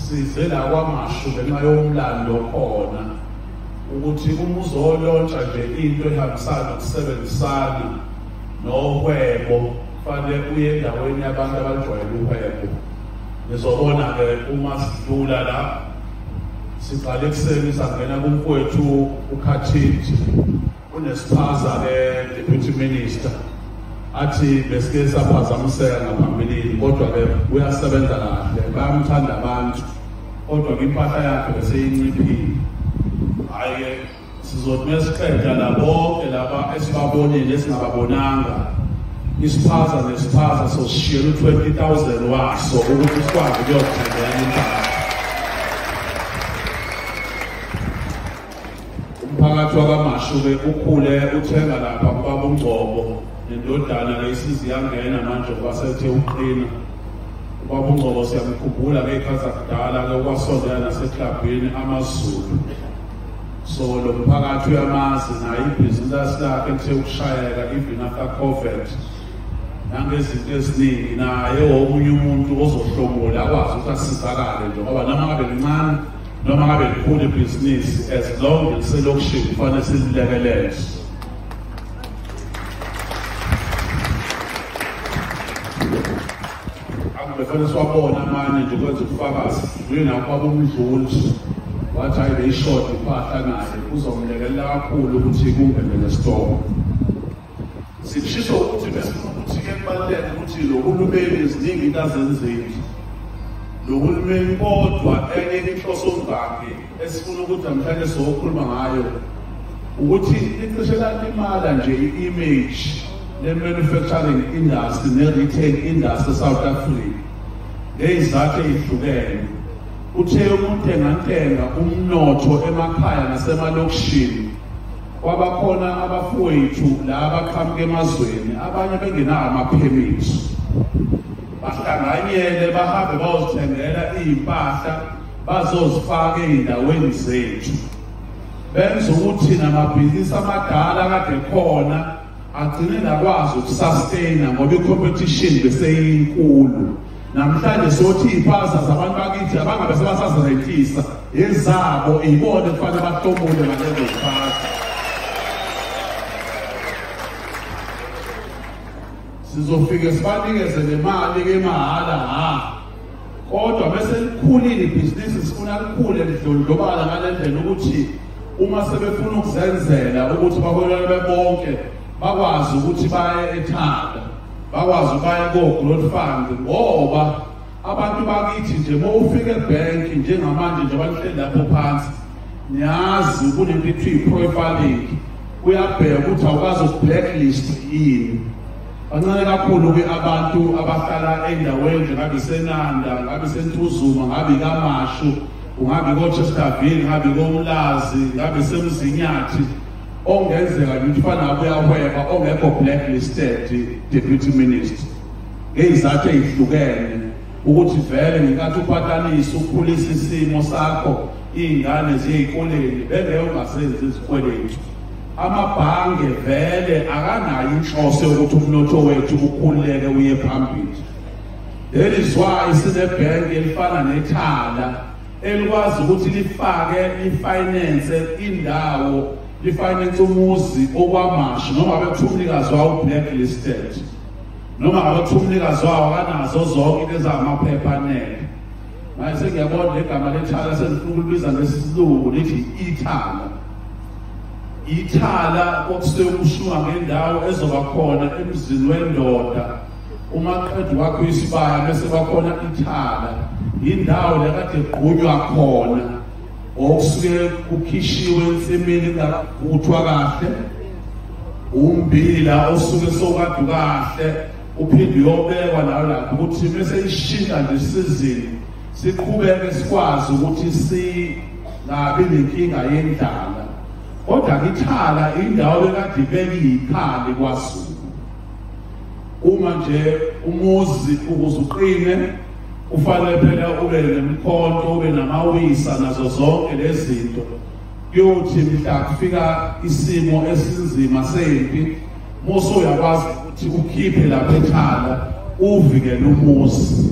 size la kwaMashu ngenxa yomlando khona ukuthi uma uzolontsha nje into ehambisana nokusebenzisana nohwebo kufanele uye endaweni yabantu abajwayele uhwebo. Nizobona-ke uma sidlula la siqale ekuseni sangena kumfowethu uKhathithi unesiphaza-ke deputy minister athi besike saphazamiseka ngaphambilini kodwa-ke uyasebenza kahle bayamthanda abantu kodwa impahla yakhe beseyinciphile. Hhayi-ke sizothi mesiqeda la bonke laba esibabonile esingababonanga isiphaza nesiphaza sosishiyela u-20,000 waso ukuthi sikwazi ukuyothengela impahla. Umphakathi wakaMashu-ke ukhule uthenga lapha kubaba uNgqobo nendodana-ke isizi yangena manje kwasethe uqina. Ubaba uNgqobo siyamkhumbula-ke iy'khathi zakudala-ke ukwasondela naseklabhini amaZulu. So lo mphakathi uyamazi naye ibhizinisi lakhe kuthe ukushayeka even after COVID nangezinto eziningi naye omunye umuntu ozohlomula akwazi ukuthi asizakale nje ngoba noma ngabe lincane noma ngabe likhulu ibhizinisi as long as liselokishini kufanele sililekelele. Akubefanele siwabona amanye nje kwenza ubufakazi uyena kwaba umdluli wathi hayi beyishort impahla naye uzomlekelela kakhulu ukuthi kungene nesitoko. Sisho ukuthi besifuna ukuthi-ke kubaluleke ukuthi lo hulumeni eziningi into azenzile. Lo hulumeni kodwa enye inhlosombangi esifuna ukuthi namhlanje sizokhuluma ngayo ukuthi icishe lalimala nje i-image le-manufacturing industry ne-retail industry South Africa ngey'zathu ey'hlukene. Uthe umuntu engantenga uMnotho emakhaya nasemalokishini kwabakhona abafowethu la abaqhamuka emazweni abanye bengenawo ama-permit bahlanganyele bahambe bayozithengela iy'mpahla bazozifaka ey'ndaweni zethu benza ukuthi namabhizinisi amadala kade khona agcine nakwazi ukusustain ngoba i-competition beseyinkulu. Namhlanje sothi iy'phaza zabantu bakithi abangabe sebasazirentisa ezabo ibone kufanele bahlomule ngalezo ziphaza. Sizofike sibanikeze le mali-ke mahhala kodwa bese likhulile ibhizinisi sifuna likhule lidlondlobala ngale ndlela ukuthi uma sebefuna ukuzenzela ukuthi babonane bebonke bakwazi ukuthi baye eThala bakwazi baye ko-growth fund ngoba abantu bakithi nje uma ufika ebhenki njengamanje nje balihleli lapho phansi niyazi kunento ethiwa i-profiling uyabheka ukuthi awukazi uku-blacklist yini. Bancane kakhulu-ke abantu abahlala ey'ndaweni nje ngabe iseNanda ngabe iseNtuzuma ngabe ikaMashu ungabe ko-Chesterville ngabe koMlazi ngabe iseMzinyathi ongenzeka nje ufana nabo uyahweba ongekho blacklisted deputy minister ngey'zathu ey'hlukene ukuthi vele ngenkathi uphatanisa ukukhulisa isimo sakho iy'ngane ziyey'koleni bengeke ungasenzi izikweletu. Amabhange vele akanayo inhloso yokuthi umnotho wethu ukhululeke uye phambili. That is why sinebhenki elifana neThala elikwazi ukuthi lifake lifinance indawo lifinance umuzi okwaMashu noma ngabe umnikazi wawo blacklisted noma ngabe umnikazi wawo akanazo zonke into ezamaphepha anele. Manje sengiyabona legama leThala selifuna ukulibiza ngesilungu lithi iThala. iThala okusuke kushuka ngendawo ezoba khona emzini wendoda umaqedwe wakho isibaya bese bakhona iThala indawo lekade igqunywa khona okusuke kukhishiwe ensimini kakuthwa kahle umbila osuke sokade kahle uphinde uyobekwa nayo lapho ukuthi bese ishintsha nje isizini siqhubeke sikwazi ukuthi singabi nenkinga yendlala. Kodwa iThala indawo ekade ibeke iyikhali kwaZulu. Uma nje umuzi ukuze uqine ufanele phela ube nemkhonto ube namawisa nazo zonke lezi zinto. Kuyothi mhla kufika isimo esinzima sempi mose uyakwazi ukuthi ukhiphe lapha eThala uvikele umuzi.